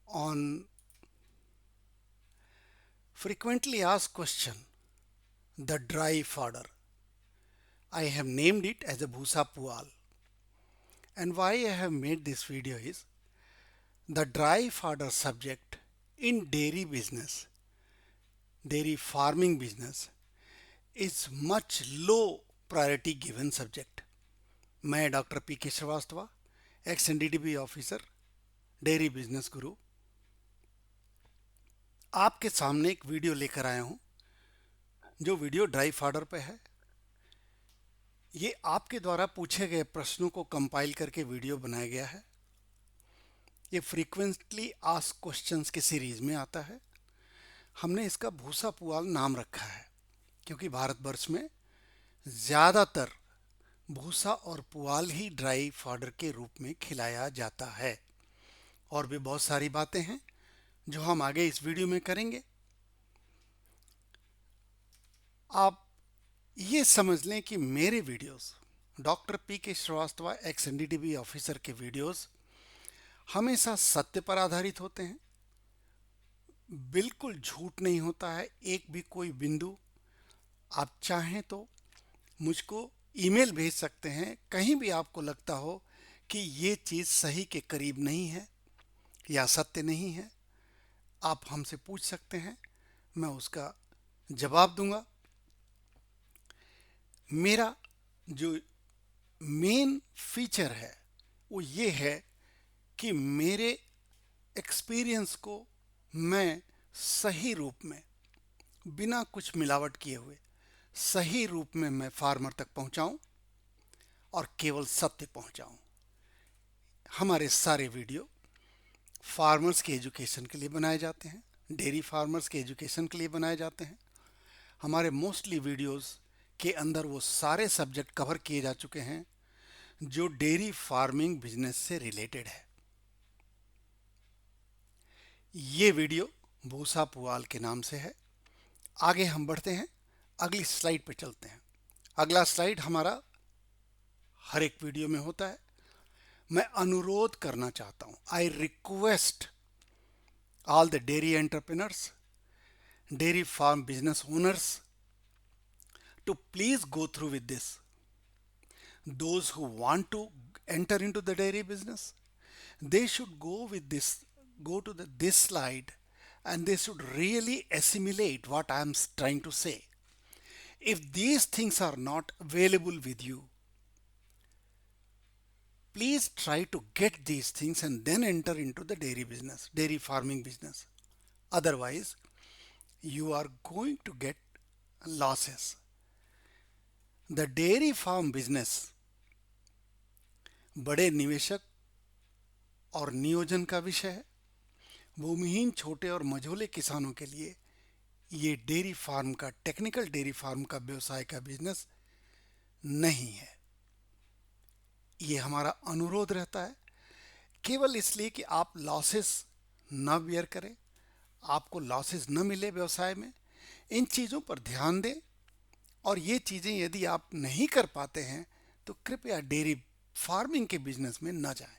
on frequently asked question, the dry fodder. I have named it as a Bhusa Pual. And why I have made this video is the dry fodder subject in dairy farming business is much low priority given subject. मैं doctor P K Shrivastava, ex NDDB officer, dairy business गुरु, आपके सामने एक video लेकर आया हूं। जो video dry fodder पे है, ये आपके द्वारा पूछे गए प्रश्नों को कंपाइल करके वीडियो बनाया गया है। ये फ्रीक्वेंटली आस्क्ड क्वेश्चंस के सीरीज में आता है। हमने इसका भूसा पुआल नाम रखा है क्योंकि भारतवर्ष में ज़्यादातर भूसा और पुआल ही ड्राई फॉडर के रूप में खिलाया जाता है। और भी बहुत सारी बातें हैं जो हम आगे इस वीडियो में करेंगे। आप ये समझ लें कि मेरे videos, doctor P K Shrivastava ex NDDB officer के वीडियोस हमेशा सत्य पर आधारित होते हैं। बिल्कुल झूठ नहीं होता है एक भी कोई बिंदु। आप चाहें तो मुझको ईमेल भेज सकते हैं कहीं भी आपको लगता हो कि ये चीज़ सही के करीब नहीं है या सत्य नहीं है। आप हमसे पूछ सकते हैं, मैं उसका जवाब दूंगा। मेरा जो मेन फीचर है वो ये है कि मेरे एक्सपीरियंस को मैं सही रूप में, बिना कुछ मिलावट किए हुए सही रूप में मैं फार्मर तक पहुंचाऊं और केवल सत्य पहुंचाऊं। हमारे सारे वीडियो फार्मर्स के एजुकेशन के लिए बनाए जाते हैं, डेयरी फार्मर्स के एजुकेशन के लिए बनाए जाते हैं। हमारे मोस्टली वीडियोस के अंदर वो सारे सब्जेक्ट कवर किए जा चुके हैं जो डेयरी फार्मिंग बिजनेस से रिलेटेड है। ये वीडियो भूसा पुआल के नाम से है। आगे हम बढ़ते हैं, अगली स्लाइड पे चलते हैं। अगला स्लाइड हमारा हर एक वीडियो में होता है। मैं अनुरोध करना चाहता हूं, I request all the dairy entrepreneurs, dairy farm business owners to please go through with this. Those who want to enter into the dairy business, they should go to this slide, and they should really assimilate what I am trying to say. If these things are not available with you, please try to get these things and then enter into the dairy farming business. Otherwise, you are going to get losses. The dairy farm business बड़े निवेशक और नियोजन का विषय है। भूमिहीन छोटे और मझोले किसानों के लिए ये डेयरी फार्म का, टेक्निकल डेयरी फार्म का व्यवसाय का बिजनेस नहीं है। ये हमारा अनुरोध रहता है केवल इसलिए कि आप लॉसेस न बियर करें, आपको लॉसेस न मिले व्यवसाय में। इन चीज़ों पर ध्यान दें और ये चीज़ें यदि आप नहीं कर पाते हैं तो कृपया डेयरी फार्मिंग के बिजनेस में न जाएं।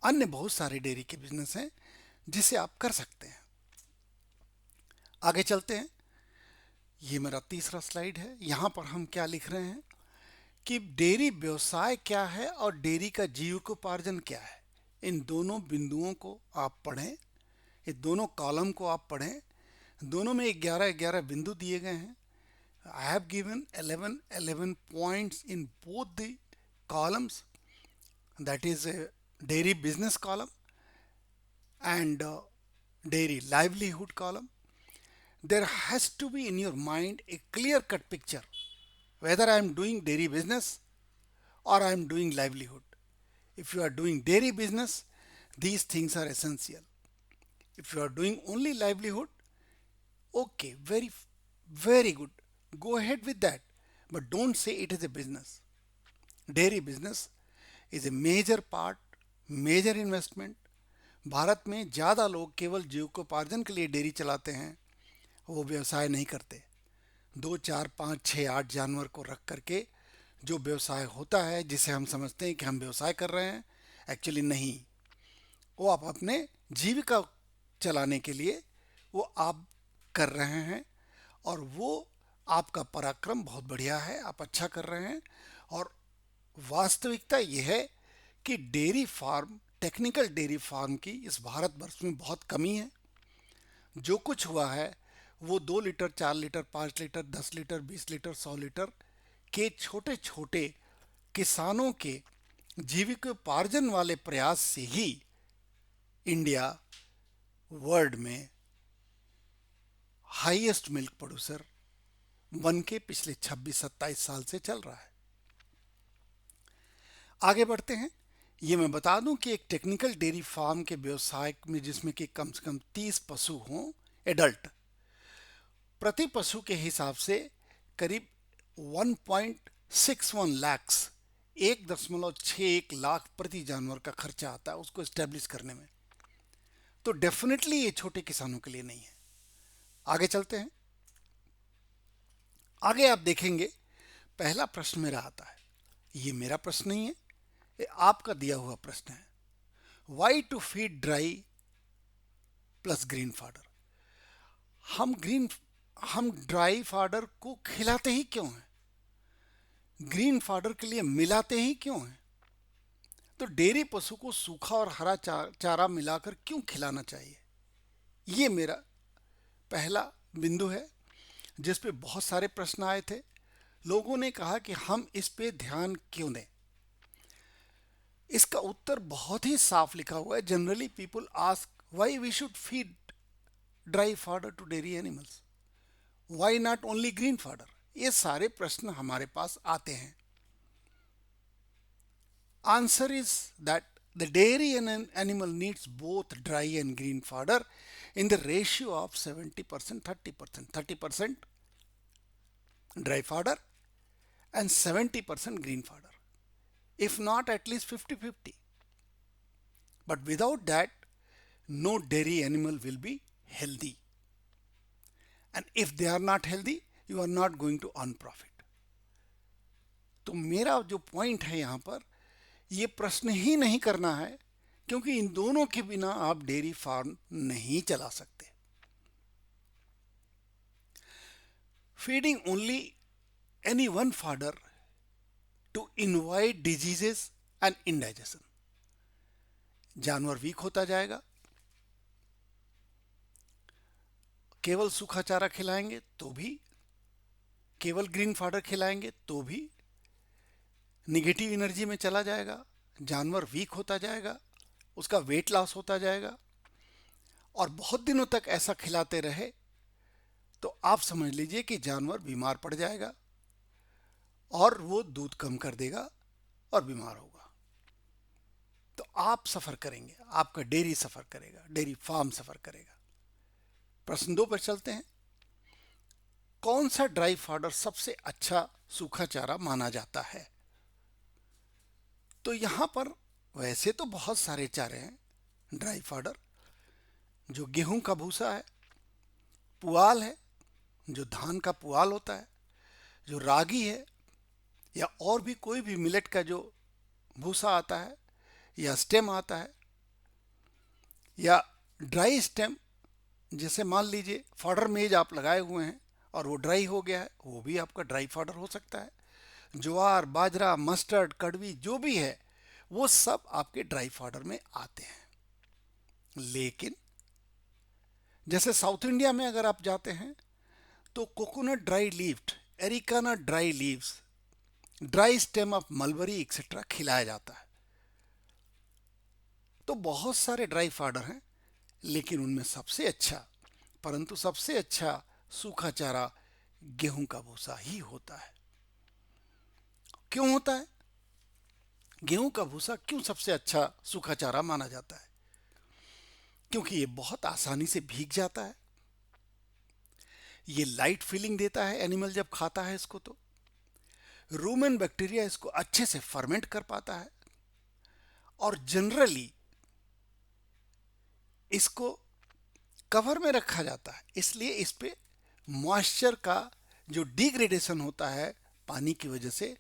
अन्य बहुत सारे डेयरी के बिजनेस हैं जिसे आप कर सकते हैं। आगे चलते हैं। ये मेरा तीसरा स्लाइड है। यहाँ पर हम क्या लिख रहे हैं कि डेयरी व्यवसाय क्या है और डेयरी का जीविकोपार्जन क्या है। इन दोनों बिंदुओं को आप पढ़ें, ये दोनों कॉलम को आप पढ़ें। दोनों में 11-11 बिंदु दिए गए हैं। I have given 11 points in both the columns, that is a dairy business column and dairy livelihood column. There has to be in your mind a clear cut picture whether I am doing dairy business or I am doing livelihood. If you are doing dairy business, these things are essential. If you are doing only livelihood, okay, very good, go ahead with that, but don't say it is a business. Dairy business is a major part, major investment. Bharat में ज़्यादा लोग केवल जीविकोपार्जन के लिए dairy चलाते हैं, वो व्यवसाय नहीं करते। 2, 4, 5, 6, 8 जानवर को रख करके जो व्यवसाय होता है, जिसे हम समझते हैं कि हम व्यवसाय कर रहे हैं, एक्चुअली नहीं। वो आप अपने जीविका चलाने के लिए वो आप कर रहे हैं, और वो आपका पराक्रम बहुत बढ़िया है, आप अच्छा कर रहे हैं। और वास्तविकता यह है कि dairy farm, technical dairy farm की इस भारतवर्ष में बहुत कमी है। जो कुछ हुआ है वो 2 litre, 4 litre, 5 litre, 10 litre, 20 litre, 100 litre के छोटे छोटे किसानों के जीविकोपार्जन वाले प्रयास से ही इंडिया वर्ल्ड में हाईएस्ट मिल्क प्रोड्यूसर बन के पिछले 26-27 साल से चल रहा है। आगे बढ़ते हैं। ये मैं बता दूं कि एक टेक्निकल डेयरी फार्म के व्यवसाय में, जिसमें कि कम से कम 30 पशु हों एडल्ट, प्रति पशु के हिसाब से करीब 1.61 लाख, 1.61 लाख प्रति जानवर का खर्चा आता है उसको एस्टेब्लिश करने में। तो डेफिनेटली ये छोटे किसानों के लिए नहीं है। आगे चलते हैं। आगे आप देखेंगे, पहला प्रश्न मेरा आता है, ये मेरा प्रश्न नहीं है, ये आपका दिया हुआ प्रश्न है। Why to feed dry plus green fodder? हम ड्राई फाडर को खिलाते ही क्यों हैं? ग्रीन फाडर के लिए मिलाते ही क्यों हैं? तो डेयरी पशु को सूखा और हरा चारा मिलाकर क्यों खिलाना चाहिए? ये मेरा पहला बिंदु है जिस पे बहुत सारे प्रश्न आए थे। लोगों ने कहा कि हम इस पे ध्यान क्यों दें। इसका उत्तर बहुत ही साफ लिखा हुआ है। Generally people ask why we should feed dry fodder to dairy animals, why not only green fodder? ये सारे प्रश्न हमारे पास आते हैं। Answer is that the dairy animal needs both dry and green fodder in the ratio of 70%, 30%. 30% dry fodder and 70% green fodder. If not, at least 50-50. But without that, no dairy animal will be healthy. And if they are not healthy, you are not going to earn profit. तो मेरा जो point है यहाँ पर, ये प्रश्न ही नहीं करना है, क्योंकि इन दोनों के बिना आप डेयरी फार्म नहीं चला सकते। Feeding only any one fodder to invite diseases and indigestion, जानवर वीक होता जाएगा। केवल सूखा चारा खिलाएंगे तो भी, केवल ग्रीन फाडर खिलाएंगे तो भी निगेटिव एनर्जी में चला जाएगा, जानवर वीक होता जाएगा, उसका वेट लॉस होता जाएगा। और बहुत दिनों तक ऐसा खिलाते रहे तो आप समझ लीजिए कि जानवर बीमार पड़ जाएगा और वो दूध कम कर देगा और बीमार होगा। तो आप सफ़र करेंगे, आपका डेयरी सफ़र करेगा, डेयरी फार्म सफ़र करेगा। प्रश्न 2 पर चलते हैं। कौन सा ड्राई फाडर सबसे अच्छा सूखा चारा माना जाता है? तो यहां पर वैसे तो बहुत सारे चारे हैं ड्राई फाडर। जो गेहूं का भूसा है, पुआल है, जो धान का पुआल होता है, जो रागी है, या और भी कोई भी मिलेट का जो भूसा आता है या स्टेम आता है, या ड्राई स्टेम, जैसे मान लीजिए फॉडर मेज आप लगाए हुए हैं और वो ड्राई हो गया है, वो भी आपका ड्राई फॉडर हो सकता है। ज्वार, बाजरा, मस्टर्ड, कड़वी, जो भी है वो सब आपके ड्राई फॉडर में आते हैं। लेकिन जैसे साउथ इंडिया में अगर आप जाते हैं तो coconut dry leaves, areca nut dry leaves, dry stem of mulberry etcetera खिलाया जाता है। तो बहुत सारे ड्राई फॉडर हैं, लेकिन उनमें सबसे अच्छा, परंतु सबसे अच्छा सूखा चारा गेहूं का भूसा ही होता है। क्यों होता है? गेहूं का भूसा क्यों सबसे अच्छा सूखा चारा माना जाता है? क्योंकि ये बहुत आसानी से भीग जाता है, ये लाइट फीलिंग देता है एनिमल जब खाता है इसको, तो रूमेन बैक्टीरिया इसको अच्छे से फर्मेंट कर पाता है, और जनरली इसको कवर में रखा जाता है, इसलिए इस पे मॉइस्चर का जो डिग्रेडेशन होता है पानी की वजह से,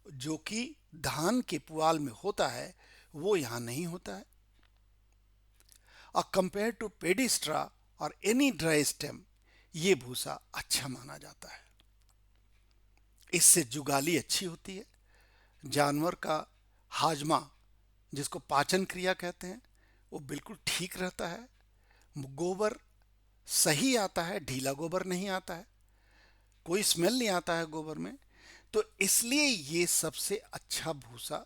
जो कि धान के पुआल में होता है, वो यहाँ नहीं होता है। और कंपेयर टू पेडिस्ट्रा और एनी ड्राई स्टेम ये भूसा अच्छा माना जाता है। इससे जुगाली अच्छी होती है, जानवर का हाजमा जिसको पाचन क्रिया कहते हैं वो बिल्कुल ठीक रहता है, गोबर सही आता है, ढीला गोबर नहीं आता है, कोई स्मेल नहीं आता है गोबर में। तो इसलिए ये सबसे अच्छा भूसा,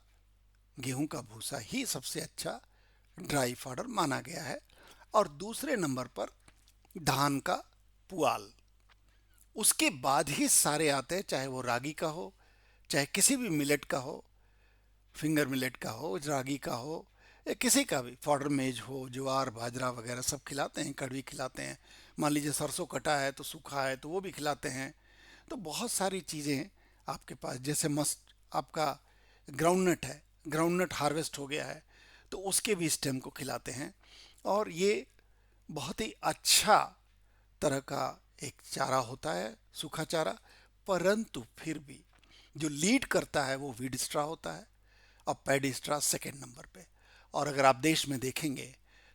गेहूं का भूसा ही सबसे अच्छा ड्राई फॉडर माना गया है। और दूसरे नंबर पर धान का पुआल, उसके बाद ही सारे आते हैं, चाहे वो रागी का हो, चाहे किसी भी मिलेट का हो, फिंगर मिलेट का हो, रागी का हो, या किसी का भी फॉडर मेज हो, ज्वार बाजरा वगैरह सब खिलाते हैं, कड़वी खिलाते हैं। मान लीजिए सरसों कटा है तो सूखा है तो वो भी खिलाते हैं। तो बहुत सारी चीज़ें आपके पास, जैसे मस्ट आपका ग्राउंडनट है, ग्राउंडनट हार्वेस्ट हो गया है तो उसके भी स्टेम को खिलाते हैं। और ये बहुत ही अच्छा तरह का एक चारा होता है, सूखा चारा। परंतु फिर भी जो लीड करता है वो वीड स्ट्रा होता है और पैडी स्ट्रा सेकेंड नंबर पे। और अगर आप देश में देखेंगे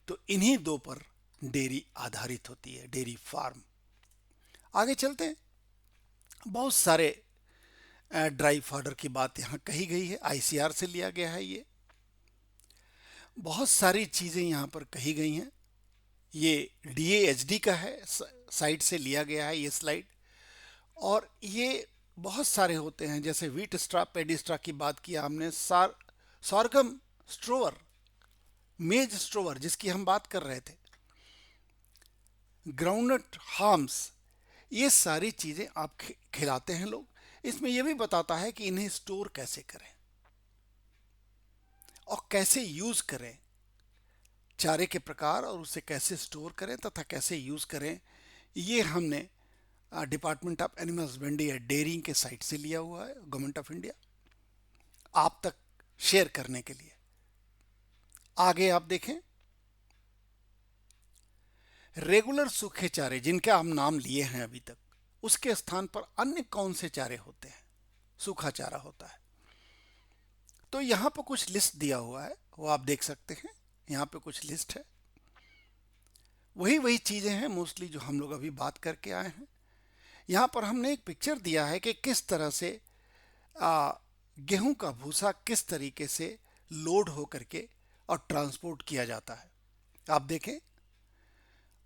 तो इन्हीं दो पर डेयरी आधारित होती है, डेयरी फार्म। आगे चलते हैं। बहुत सारे ड्राई फॉडर की बात यहाँ कही गई है, आईसीआर से लिया गया है। ये बहुत सारी चीज़ें यहाँ पर कही गई हैं। ये डीएएचडी का है, साइट से लिया गया है ये स्लाइड। और ये बहुत सारे होते हैं, जैसे व्हीट स्ट्रा, पेडी स्ट्रा की बात किया हमने, सॉरगम स्ट्रोवर, मेज स्ट्रोवर जिसकी हम बात कर रहे थे, ग्राउंडनट हार्म्स, ये सारी चीज़ें आप खिलाते हैं लोग। इसमें यह भी बताता है कि इन्हें स्टोर कैसे करें और कैसे यूज़ करें, चारे के प्रकार और उसे कैसे स्टोर करें तथा कैसे यूज़ करें। ये हमने डिपार्टमेंट ऑफ एनिमल हस्बेंड्री या डेयरिंग के साइट से लिया हुआ है, गवर्नमेंट ऑफ इंडिया, आप तक शेयर करने के लिए। आगे आप देखें, रेगुलर सूखे चारे जिनके हम नाम लिए हैं अभी तक, उसके स्थान पर अन्य कौन से चारे होते हैं? सूखा चारा होता है। तो यहाँ पर कुछ लिस्ट दिया हुआ है, वो आप देख सकते हैं। यहाँ पे कुछ लिस्ट है, वही चीज़ें हैं मोस्टली जो हम लोग अभी बात करके आए हैं। यहाँ पर हमने एक पिक्चर दिया है कि किस तरह से गेहूं का भूसा किस तरीके से लोड हो करके और ट्रांसपोर्ट किया जाता है, आप देखें।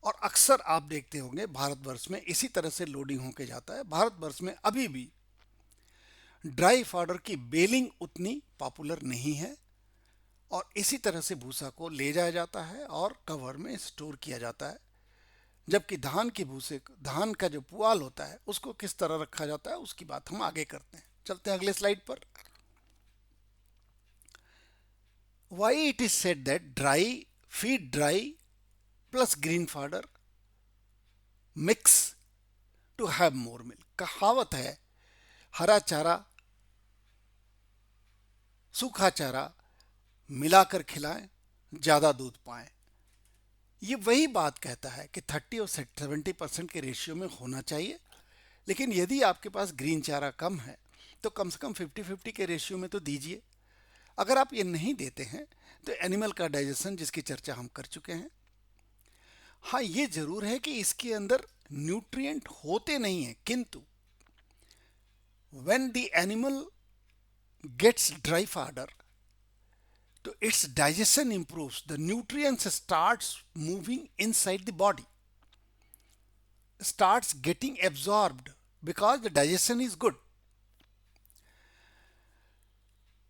और अक्सर आप देखते होंगे भारतवर्ष में इसी तरह से लोडिंग होके जाता है। भारतवर्ष में अभी भी ड्राई फॉडर की बेलिंग उतनी पॉपुलर नहीं है और इसी तरह से भूसा को ले जाया जाता है और कवर में स्टोर किया जाता है। जबकि धान के भूसे, धान का जो पुआल होता है उसको किस तरह रखा जाता है उसकी बात हम आगे करते हैं। चलते हैं अगले स्लाइड पर। Why it is said that dry feed dry plus green fodder mix to have more milk. कहावत है, हरा चारा सूखा चारा मिलाकर खिलाएं, ज्यादा दूध पाएं। ये वही बात कहता है कि 30 और 70% के रेशियो में होना चाहिए। लेकिन यदि आपके पास ग्रीन चारा कम है तो कम से कम 50-50 के रेशियो में तो दीजिए। अगर आप ये नहीं देते हैं तो एनिमल का डाइजेशन, जिसकी चर्चा हम कर चुके हैं। हाँ, ये जरूर है कि इसके अंदर न्यूट्रिएंट होते नहीं हैं, किंतु when the animal gets dry fodder तो its digestion improves, the nutrients starts moving inside the body, starts getting absorbed because the digestion is good.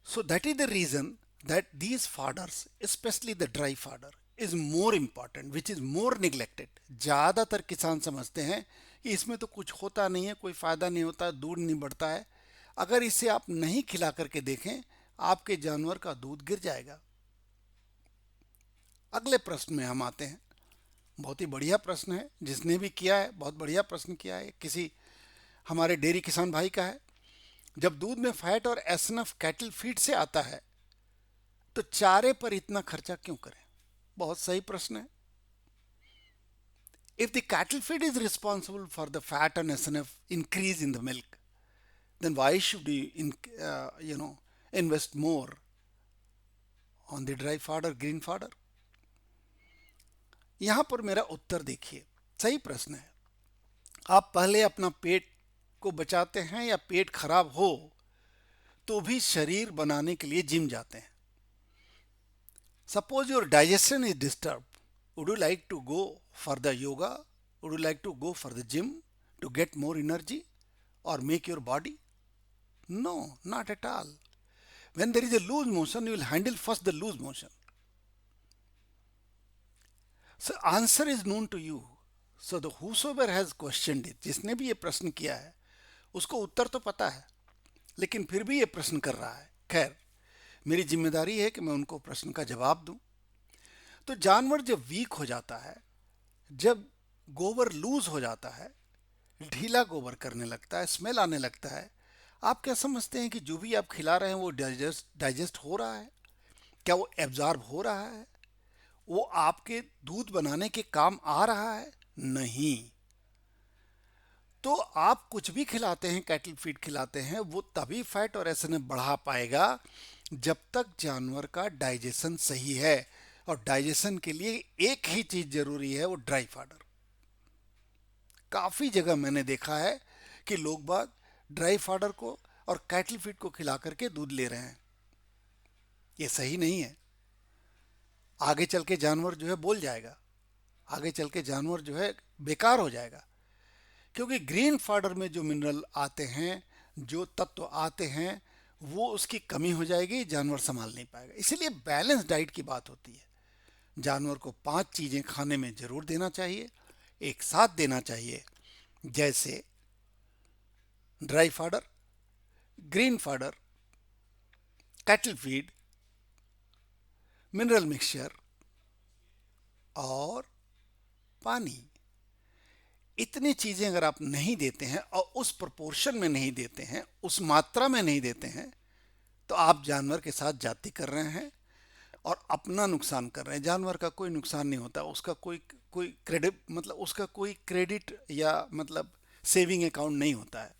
So that is the reason that these fodders, especially the dry fodder, is more important, which is more neglected. ज़्यादातर किसान समझते हैं कि इसमें तो कुछ होता नहीं है, कोई फ़ायदा नहीं होता, दूध नहीं बढ़ता है। अगर इसे आप नहीं खिला करके देखें, आपके जानवर का दूध गिर जाएगा। अगले प्रश्न में हम आते हैं। बहुत ही बढ़िया प्रश्न है, जिसने भी किया है बहुत बढ़िया प्रश्न किया है, किसी हमारे डेयरी किसान भाई का है। जब दूध में फैट और एसएनएफ कैटल फीड से आता है तो चारे पर इतना खर्चा क्यों करें? बहुत सही प्रश्न है। If the cattle feed is responsible for the fat and SNF increase in the milk, then why should you invest more on the dry fodder, green fodder? यहां पर मेरा उत्तर देखिए, सही प्रश्न है। आप पहले अपना पेट को बचाते हैं या पेट खराब हो तो भी शरीर बनाने के लिए जिम जाते हैं? Suppose your digestion is disturb, would you like to go for the yoga, would you like to go for the gym to get more energy or make your body? No, not at all. When there is a loose motion, you will handle first the loose motion. So answer is known to you. So the whosoever has questioned it, जिसने भी ये प्रश्न किया है उसको उत्तर तो पता है, लेकिन फिर भी ये प्रश्न कर रहा है। खैर, मेरी जिम्मेदारी है कि मैं उनको प्रश्न का जवाब दूं। तो जानवर जब वीक हो जाता है, जब गोबर लूज हो जाता है, ढीला गोबर करने लगता है, स्मेल आने लगता है, आप क्या समझते हैं कि जो भी आप खिला रहे हैं वो डाइजेस्ट हो रहा है? क्या वो एब्जॉर्ब हो रहा है? वो आपके दूध बनाने के काम आ रहा है? नहीं। तो आप कुछ भी खिलाते हैं, कैटल फीड खिलाते हैं, वो तभी फैट और एसएनएफ बढ़ा पाएगा जब तक जानवर का डाइजेशन सही है। और डाइजेशन के लिए एक ही चीज जरूरी है, वो ड्राई फाडर। काफी जगह मैंने देखा है कि लोग बाग ड्राई फाडर को और कैटल फीड को खिला करके दूध ले रहे हैं। ये सही नहीं है। आगे चल के जानवर जो है बोल जाएगा, आगे चल के जानवर जो है बेकार हो जाएगा, क्योंकि ग्रीन फाडर में जो मिनरल आते हैं, जो तत्व आते हैं, वो उसकी कमी हो जाएगी, जानवर संभाल नहीं पाएगा। इसीलिए बैलेंस डाइट की बात होती है। जानवर को 5 चीजें खाने में जरूर देना चाहिए, एक साथ देना चाहिए, जैसे dry fodder, green fodder, cattle feed, mineral mixture और पानी। इतनी चीजें अगर आप नहीं देते हैं और उस प्रोपोर्शन में नहीं देते हैं, उस मात्रा में नहीं देते हैं, तो आप जानवर के साथ जाति कर रहे हैं और अपना नुकसान कर रहे हैं। जानवर का कोई नुकसान नहीं होता, उसका कोई कोई क्रेडिट मतलब उसका कोई क्रेडिट या मतलब सेविंग अकाउंट नहीं होता है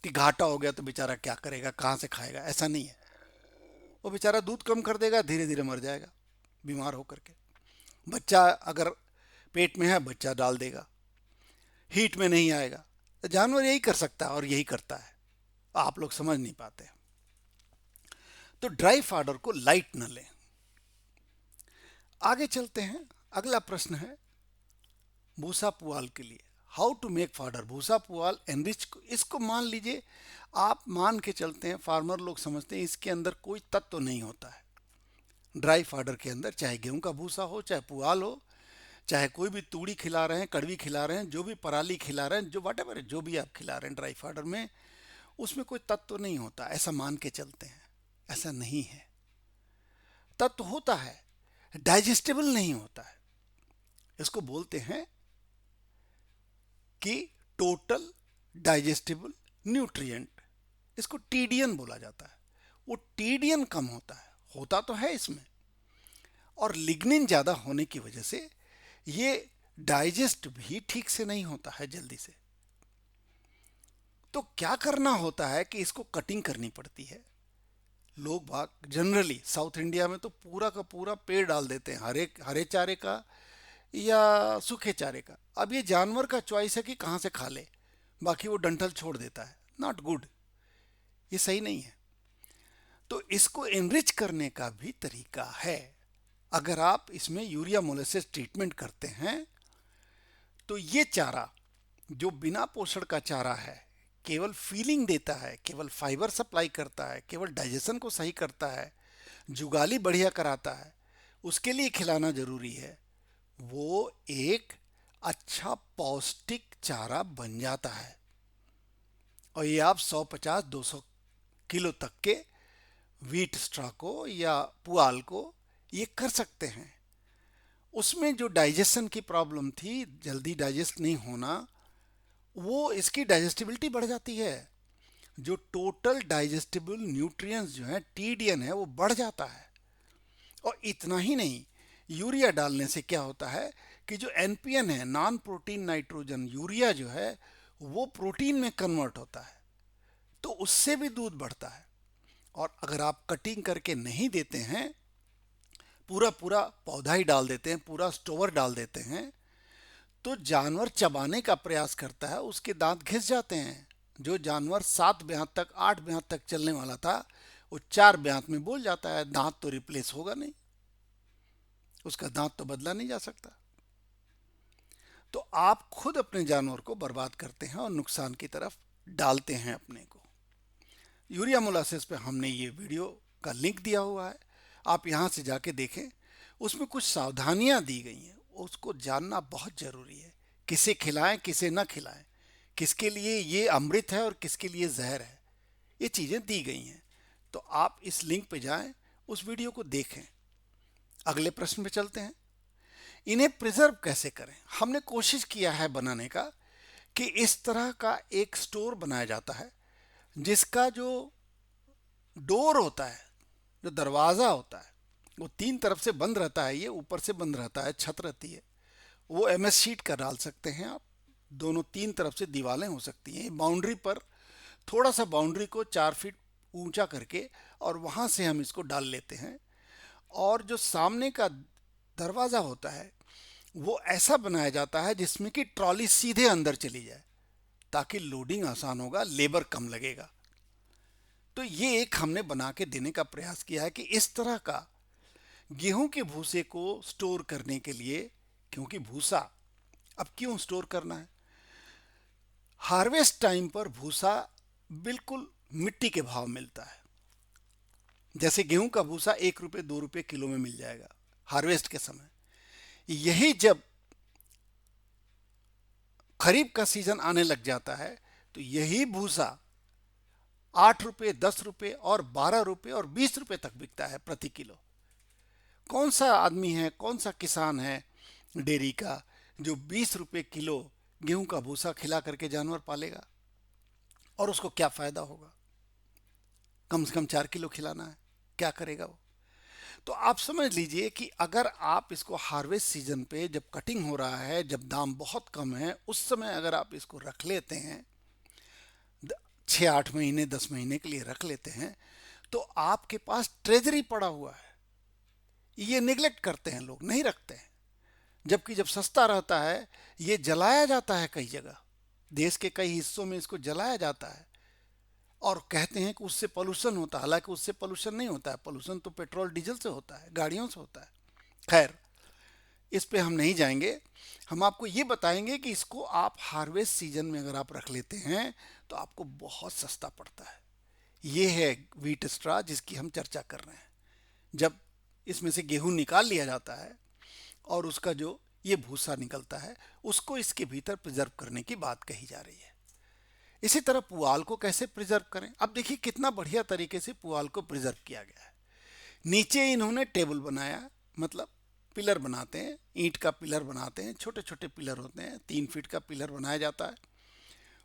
कि घाटा हो गया तो बेचारा क्या करेगा, कहाँ से खाएगा। ऐसा नहीं है। वो बेचारा दूध कम कर देगा, धीरे धीरे मर जाएगा बीमार होकर के। बच्चा अगर पेट में है, बच्चा डाल देगा, हीट में नहीं आएगा। तो जानवर यही कर सकता है और यही करता है, आप लोग समझ नहीं पाते। तो ड्राई फाडर को लाइट न लें। आगे चलते हैं। अगला प्रश्न है भूसा पुआल के लिए, हाउ टू मेक फाडर भूसा पुआल एनरिच। इसको मान लीजिए, आप मान के चलते हैं, फार्मर लोग समझते हैं इसके अंदर कोई तत्व नहीं होता है। ड्राई फाडर के अंदर चाहे गेहूं का भूसा हो, चाहे पुआल हो, चाहे कोई भी तूड़ी खिला रहे हैं, कड़वी खिला रहे हैं, जो भी पराली खिला रहे हैं, जो वटेवर जो भी आप खिला रहे हैं ड्राई फाडर में, उसमें कोई तत्व नहीं होता, ऐसा मान के चलते हैं। ऐसा नहीं है। तत्व होता है, डाइजेस्टेबल नहीं होता है। इसको बोलते हैं कि टोटल डाइजेस्टेबल न्यूट्रिएंट, इसको टीडीएन बोला जाता है। वो टीडीएन कम होता तो है इसमें, और लिग्निन ज्यादा होने की वजह से ये डाइजेस्ट भी ठीक से नहीं होता है जल्दी से। तो क्या करना होता है कि इसको कटिंग करनी पड़ती है। लोग भाग जनरली साउथ इंडिया में तो पूरा का पूरा पेड़ डाल देते हैं, हरे हरे चारे का या सूखे चारे का। अब ये जानवर का चॉइस है कि कहाँ से खा ले, बाकी वो डंठल छोड़ देता है। नॉट गुड, ये सही नहीं है। तो इसको एनरिच करने का भी तरीका है। अगर आप इसमें यूरिया मोलेसिस ट्रीटमेंट करते हैं तो ये चारा जो बिना पोषण का चारा है, केवल फीलिंग देता है, केवल फाइबर सप्लाई करता है, केवल डाइजेशन को सही करता है, जुगाली बढ़िया कराता है, उसके लिए खिलाना जरूरी है। वो एक अच्छा पौष्टिक चारा बन जाता है। और ये आप 150-200 किलो तक के व्हीट स्ट्रा को या पुआल को ये कर सकते हैं। उसमें जो डाइजेशन की प्रॉब्लम थी, जल्दी डाइजेस्ट नहीं होना, वो इसकी डाइजेस्टिबिलिटी बढ़ जाती है। जो टोटल डाइजेस्टिबल न्यूट्रिएंट्स जो है, टीडीएन है, वो बढ़ जाता है। और इतना ही नहीं, यूरिया डालने से क्या होता है कि जो एनपीएन है, नॉन प्रोटीन नाइट्रोजन यूरिया जो है, वो प्रोटीन में कन्वर्ट होता है, तो उससे भी दूध बढ़ता है। और अगर आप कटिंग करके नहीं देते हैं, पूरा पूरा पौधा ही डाल देते हैं, पूरा स्टोवर डाल देते हैं, तो जानवर चबाने का प्रयास करता है, उसके दांत घिस जाते हैं। जो जानवर 7 ब्यात तक 8 ब्यात तक चलने वाला था वो 4 ब्यात में बोल जाता है। दांत तो रिप्लेस होगा नहीं, उसका दांत तो बदला नहीं जा सकता। तो आप खुद अपने जानवर को बर्बाद करते हैं और नुकसान की तरफ डालते हैं अपने को। यूरिया मोलासिस पे हमने ये वीडियो का लिंक दिया हुआ है, आप यहाँ से जाके देखें। उसमें कुछ सावधानियां दी गई हैं, उसको जानना बहुत जरूरी है। किसे खिलाएं किसे ना खिलाएं, किसके लिए ये अमृत है और किसके लिए जहर है, ये चीजें दी गई हैं। तो आप इस लिंक पे जाएं, उस वीडियो को देखें। अगले प्रश्न पे चलते हैं। इन्हें प्रिजर्व कैसे करें? हमने कोशिश किया है बनाने का कि इस तरह का एक स्टोर बनाया जाता है जिसका जो डोर होता है, जो दरवाज़ा होता है, वो 3 तरफ से बंद रहता है। ये ऊपर से बंद रहता है, छत रहती है। वो एमएस शीट का डाल सकते हैं आप। दोनों 3 तरफ से दीवारें हो सकती हैं। बाउंड्री पर थोड़ा सा बाउंड्री को 4 फीट ऊंचा करके और वहाँ से हम इसको डाल लेते हैं। और जो सामने का दरवाज़ा होता है वो ऐसा बनाया जाता है जिसमें कि ट्रॉली सीधे अंदर चली जाए, ताकि लोडिंग आसान होगा, लेबर कम लगेगा। तो ये एक हमने बना के देने का प्रयास किया है कि इस तरह का गेहूं के भूसे को स्टोर करने के लिए, क्योंकि भूसा अब क्यों स्टोर करना है? हार्वेस्ट टाइम पर भूसा बिल्कुल मिट्टी के भाव मिलता है। जैसे गेहूं का भूसा 1 रुपये 2 रुपये किलो में मिल जाएगा हार्वेस्ट के समय। यही जब खरीफ का सीजन आने लग जाता है तो यही भूसा 8 रुपये 10 रुपये और 12 रुपये और 20 रुपये तक बिकता है प्रति किलो। कौन सा आदमी है, कौन सा किसान है डेयरी का जो 20 रुपये किलो गेहूं का भूसा खिला करके जानवर पालेगा? और उसको क्या फायदा होगा? कम से कम 4 किलो खिलाना है, क्या करेगा वो? तो आप समझ लीजिए कि अगर आप इसको हार्वेस्ट सीजन पे, जब कटिंग हो रहा है, जब दाम बहुत कम है, उस समय अगर आप इसको रख लेते हैं, 6 8 महीने 10 महीने के लिए रख लेते हैं, तो आपके पास ट्रेजरी पड़ा हुआ है। ये निगलेक्ट करते हैं लोग, नहीं रखते हैं। जबकि जब सस्ता रहता है ये जलाया जाता है, कई जगह देश के कई हिस्सों में इसको जलाया जाता है और कहते हैं कि उससे पोल्यूशन होता है। हालांकि उससे पोल्यूशन नहीं होता है, पोल्यूशन तो पेट्रोल डीजल से होता है, गाड़ियों से होता है। खैर, इस पे हम नहीं जाएंगे। हम आपको ये बताएंगे कि इसको आप हार्वेस्ट सीजन में अगर आप रख लेते हैं तो आपको बहुत सस्ता पड़ता है। ये है व्हीट स्ट्रा जिसकी हम चर्चा कर रहे हैं। जब इसमें से गेहूं निकाल लिया जाता है और उसका जो ये भूसा निकलता है, उसको इसके भीतर प्रिजर्व करने की बात कही जा रही है। इसी तरह पुआल को कैसे प्रिजर्व करें? अब देखिए कितना बढ़िया तरीके से पुआल को प्रिजर्व किया गया है। नीचे इन्होंने टेबल बनाया, मतलब पिलर बनाते हैं, ईंट का पिलर बनाते हैं, छोटे छोटे पिलर होते हैं, 3 फीट का पिलर बनाया जाता है।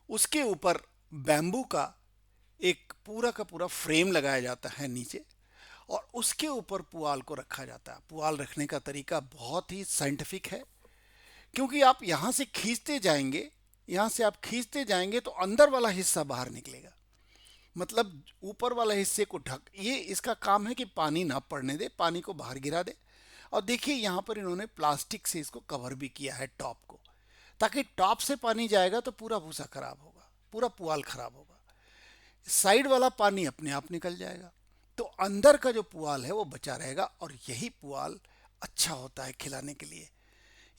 उसके ऊपर बैम्बू का एक पूरा का पूरा फ्रेम लगाया जाता है नीचे, और उसके ऊपर पुआल को रखा जाता है। पुआल रखने का तरीका बहुत ही साइंटिफिक है, क्योंकि आप यहाँ से खींचते जाएंगे, यहाँ से आप खींचते जाएंगे तो अंदर वाला हिस्सा बाहर निकलेगा। मतलब ऊपर वाला हिस्से को ढक, ये इसका काम है कि पानी ना पड़ने दे, पानी को बाहर गिरा दे। और देखिए यहाँ पर इन्होंने प्लास्टिक से इसको कवर भी किया है टॉप को, ताकि टॉप से पानी जाएगा तो पूरा भूसा खराब होगा, पूरा पुआल खराब होगा। साइड वाला पानी अपने आप निकल जाएगा, तो अंदर का जो पुआल है वो बचा रहेगा। और यही पुआल अच्छा होता है खिलाने के लिए।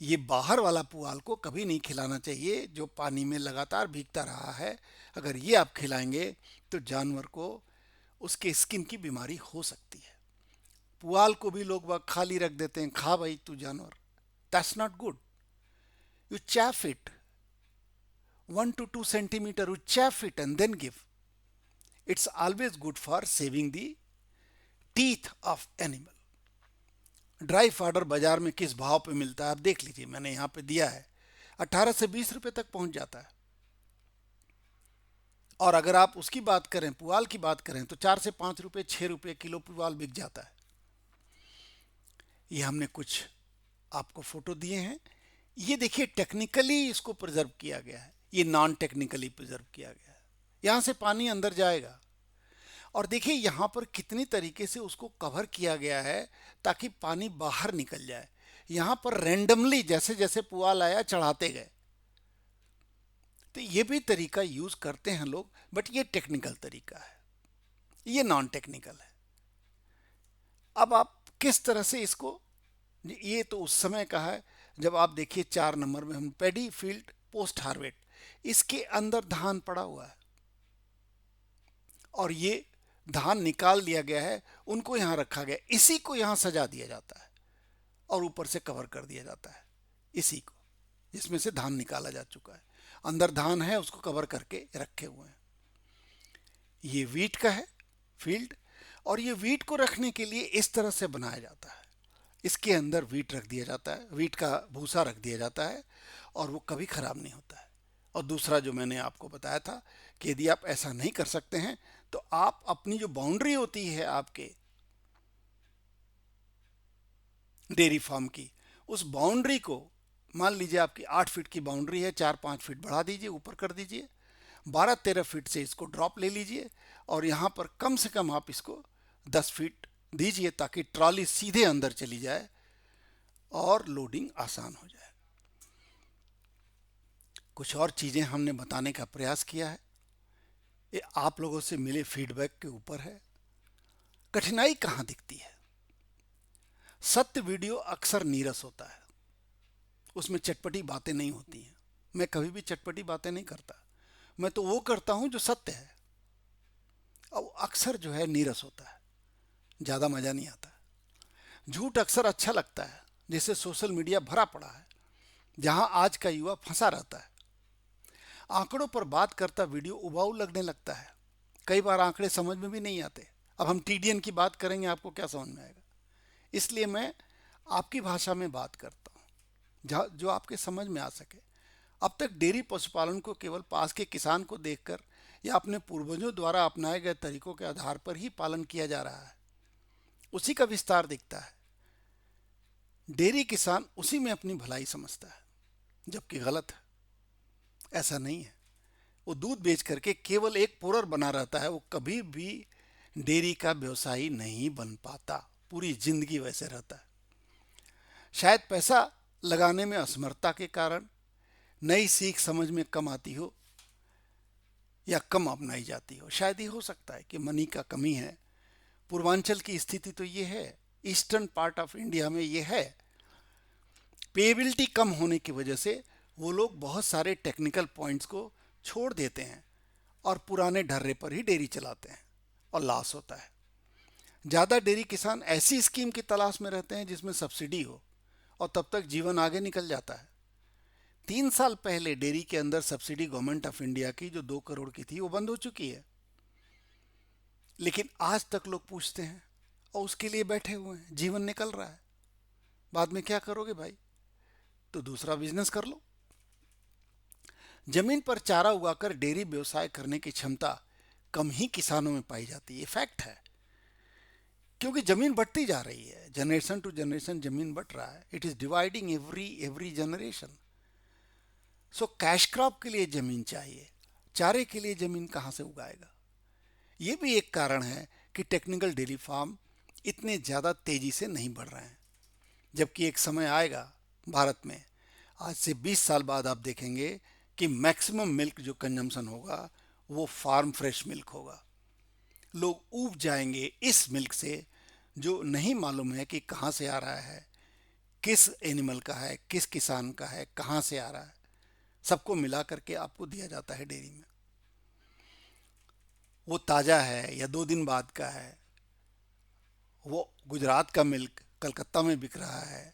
ये बाहर वाला पुआल को कभी नहीं खिलाना चाहिए जो पानी में लगातार भीगता रहा है। अगर ये आप खिलाएंगे तो जानवर को उसके स्किन की बीमारी हो सकती है। पुआल को भी लोग वह खाली रख देते हैं, खा भाई तू जानवर, that's not good. You chaff it 1 to 2 centimeter, you chaff it and then give. It's always good for saving the teeth of animal. Dry fodder बाजार में किस भाव पे मिलता है आप देख लीजिए, मैंने यहाँ पे दिया है, 18 से 20 रुपए तक पहुंच जाता है। और अगर आप उसकी बात करें, पुआल की बात करें, तो 4 से 5 रुपए 6 रुपए किलो पुआल बिक जाता है। ये हमने कुछ आपको फोटो दिए हैं। ये देखिए टेक्निकली इसको प्रिजर्व किया गया है, ये नॉन टेक्निकली प्रिजर्व किया गया है। यहाँ से पानी अंदर जाएगा और देखिए यहाँ पर कितनी तरीके से उसको कवर किया गया है ताकि पानी बाहर निकल जाए। यहाँ पर रेंडमली जैसे जैसे पुआल आया चढ़ाते गए। तो ये भी तरीका यूज करते हैं लोग, बट ये टेक्निकल तरीका है, ये नॉन टेक्निकल है। अब आप किस तरह से इसको, ये तो उस समय का है जब आप देखिए 4 नंबर में हम पेडी फील्ड पोस्ट हार्वेस्ट, इसके अंदर धान पड़ा हुआ है और ये धान निकाल दिया गया है, उनको यहां रखा गया, इसी को यहां सजा दिया जाता है और ऊपर से कवर कर दिया जाता है इसी को, जिसमें से धान निकाला जा चुका है। अंदर धान है, उसको कवर करके रखे हुए हैं। ये वीट का है फील्ड, और ये वीट को रखने के लिए इस तरह से बनाया जाता है। इसके अंदर वीट रख दिया जाता है, वीट का भूसा रख दिया जाता है और वो कभी खराब नहीं होता है। और दूसरा जो मैंने आपको बताया था कि यदि आप ऐसा नहीं कर सकते हैं तो आप अपनी जो बाउंड्री होती है आपके डेयरी फार्म की, उस बाउंड्री को, मान लीजिए आपकी 8 फीट की बाउंड्री है, 4-5 फीट बढ़ा दीजिए, ऊपर कर दीजिए, 12-13 फीट से इसको ड्रॉप ले लीजिए और यहाँ पर कम से कम आप इसको 10 फीट दीजिए ताकि ट्रॉली सीधे अंदर चली जाए और लोडिंग आसान हो जाए। कुछ और चीजें हमने बताने का प्रयास किया है, ये आप लोगों से मिले फीडबैक के ऊपर है। कठिनाई कहाँ दिखती है? सत्य वीडियो अक्सर नीरस होता है, उसमें चटपटी बातें नहीं होती हैं। मैं कभी भी चटपटी बातें नहीं करता, मैं तो वो करता हूं जो सत्य है, और अक्सर जो है नीरस होता है, ज़्यादा मज़ा नहीं आता। झूठ अक्सर अच्छा लगता है, जिससे सोशल मीडिया भरा पड़ा है, जहां आज का युवा फंसा रहता है। आंकड़ों पर बात करता वीडियो उबाऊ लगने लगता है, कई बार आंकड़े समझ में भी नहीं आते। अब हम टीडीएन की बात करेंगे, आपको क्या समझ में आएगा? इसलिए मैं आपकी भाषा में बात करता हूँ जो आपके समझ में आ सके। अब तक डेयरी पशुपालन को केवल पास के किसान को देखकर या अपने पूर्वजों द्वारा अपनाए गए तरीकों के आधार पर ही पालन किया जा रहा है, उसी का विस्तार दिखता है। डेयरी किसान उसी में अपनी भलाई समझता है, जबकि गलत है, ऐसा नहीं है। वो दूध बेच करके केवल एक पुरर बना रहता है, वो कभी भी डेयरी का व्यवसायी नहीं बन पाता, पूरी जिंदगी वैसे रहता है। शायद पैसा लगाने में असमर्थता के कारण नई सीख समझ में कम आती हो या कम अपनाई जाती हो। शायद ये हो सकता है कि मनी का कमी है। पूर्वांचल की स्थिति तो ये है, ईस्टर्न पार्ट ऑफ इंडिया में ये है। पेएबिलिटी कम होने की वजह से वो लोग बहुत सारे टेक्निकल पॉइंट्स को छोड़ देते हैं और पुराने ढर्रे पर ही डेयरी चलाते हैं और लॉस होता है। ज़्यादा डेयरी किसान ऐसी स्कीम की तलाश में रहते हैं जिसमें सब्सिडी हो, और तब तक जीवन आगे निकल जाता है। 3 साल पहले डेयरी के अंदर सब्सिडी गवर्नमेंट ऑफ इंडिया की जो 2 करोड़ की थी वो बंद हो चुकी है, लेकिन आज तक लोग पूछते हैं और उसके लिए बैठे हुए हैं। जीवन निकल रहा है, बाद में क्या करोगे भाई? तो दूसरा बिजनेस कर लो। जमीन पर चारा उगाकर डेयरी व्यवसाय करने की क्षमता कम ही किसानों में पाई जाती है। फैक्ट है, क्योंकि जमीन बढ़ती जा रही है, जनरेशन टू जनरेशन जमीन बढ़ रहा है। It is dividing every generation. So cash crop के लिए जमीन चाहिए, चारे के लिए जमीन कहाँ से उगाएगा? ये भी एक कारण है कि टेक्निकल डेयरी फार्म इतने ज़्यादा तेजी से नहीं बढ़ रहे हैं। जबकि एक समय आएगा भारत में, आज से 20 साल बाद आप देखेंगे कि मैक्सिमम मिल्क जो कंजम्पशन होगा वो फार्म फ्रेश मिल्क होगा। लोग ऊब जाएंगे इस मिल्क से, जो नहीं मालूम है कि कहाँ से आ रहा है, किस एनिमल का है, किस किसान का है, कहाँ से आ रहा है। सबको मिला करके आपको दिया जाता है डेयरी में। वो ताज़ा है या 2 दिन बाद का है, वो गुजरात का मिल्क कलकत्ता में बिक रहा है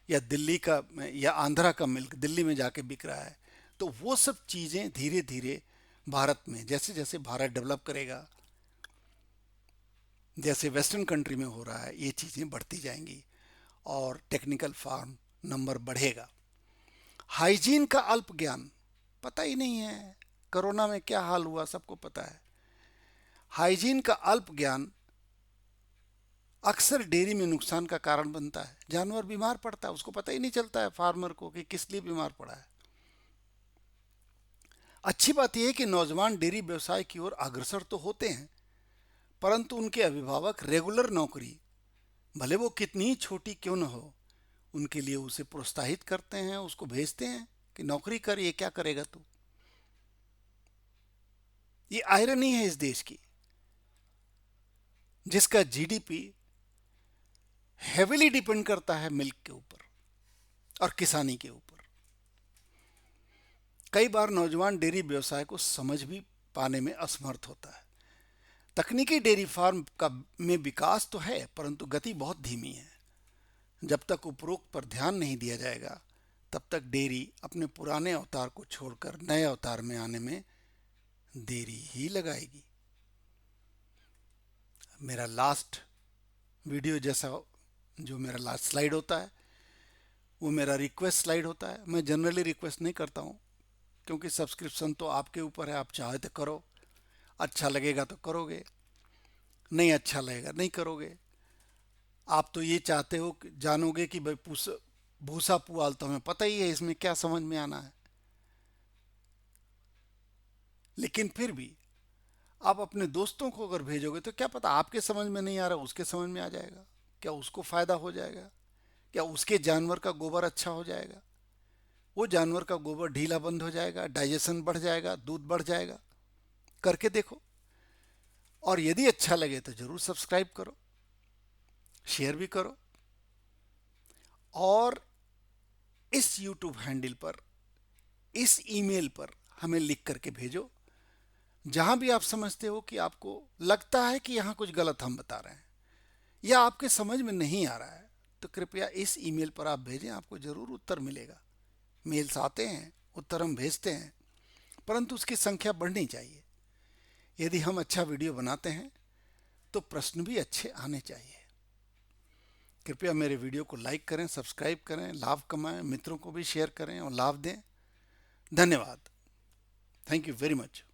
या दिल्ली का या आंध्रा का मिल्क दिल्ली में जाके बिक रहा है। तो वो सब चीज़ें धीरे धीरे भारत में, जैसे जैसे भारत डेवलप करेगा, जैसे वेस्टर्न कंट्री में हो रहा है, ये चीज़ें बढ़ती जाएंगी और टेक्निकल फार्म नंबर बढ़ेगा। हाइजीन का अल्प ज्ञान, पता ही नहीं है कोरोना में क्या हाल हुआ, सबको पता है। हाइजीन का अल्प ज्ञान अक्सर डेयरी में नुकसान का कारण बनता है। जानवर बीमार पड़ता है, उसको पता ही नहीं चलता है फार्मर को कि किस लिए बीमार पड़ा है। अच्छी बात यह है कि नौजवान डेयरी व्यवसाय की ओर अग्रसर तो होते हैं, परंतु उनके अभिभावक रेगुलर नौकरी, भले वो कितनी ही छोटी क्यों न हो, उनके लिए उसे प्रोत्साहित करते हैं, उसको भेजते हैं कि नौकरी कर, ये क्या करेगा तू। ये आयरनी है इस देश की, जिसका जीडीपी हेविली डिपेंड करता है मिल्क के ऊपर और किसानी के ऊपर। कई बार नौजवान डेयरी व्यवसाय को समझ भी पाने में असमर्थ होता है। तकनीकी डेयरी फार्म का में विकास तो है, परंतु गति बहुत धीमी है। जब तक उपरोक्त पर ध्यान नहीं दिया जाएगा, तब तक डेयरी अपने पुराने अवतार को छोड़कर नए अवतार में आने में देरी ही लगाएगी। मेरा लास्ट वीडियो जैसा जो मेरा लास्ट स्लाइड होता है, वो मेरा रिक्वेस्ट स्लाइड होता है। मैं जनरली रिक्वेस्ट नहीं करता हूँ, क्योंकि सब्सक्रिप्शन तो आपके ऊपर है, आप चाहे तो करो, अच्छा लगेगा तो करोगे, नहीं अच्छा लगेगा नहीं करोगे। आप तो ये चाहते हो कि जानोगे कि भाई भूसा पुआल तो हमें पता ही है, इसमें क्या समझ में आना है। लेकिन फिर भी आप अपने दोस्तों को अगर भेजोगे तो क्या पता आपके समझ में नहीं आ रहा, उसके समझ में आ जाएगा। क्या उसको फायदा हो जाएगा? क्या उसके जानवर का गोबर अच्छा हो जाएगा? वो जानवर का गोबर ढीला बंद हो जाएगा, डाइजेशन बढ़ जाएगा, दूध बढ़ जाएगा। करके देखो, और यदि अच्छा लगे तो जरूर सब्सक्राइब करो, शेयर भी करो, और इस यूट्यूब हैंडल पर, इस ईमेल पर हमें लिख करके भेजो, जहां भी आप समझते हो कि आपको लगता है कि यहां कुछ गलत हम बता रहे हैं या आपके समझ में नहीं आ रहा है, तो कृपया इस ईमेल पर आप भेजें, आपको जरूर उत्तर मिलेगा। मेल्स आते हैं, उत्तर हम भेजते हैं, परंतु उसकी संख्या बढ़नी चाहिए। यदि हम अच्छा वीडियो बनाते हैं तो प्रश्न भी अच्छे आने चाहिए। कृपया मेरे वीडियो को लाइक करें, सब्सक्राइब करें, लाभ कमाएं, मित्रों को भी शेयर करें और लाभ दें। धन्यवाद। Thank you very much.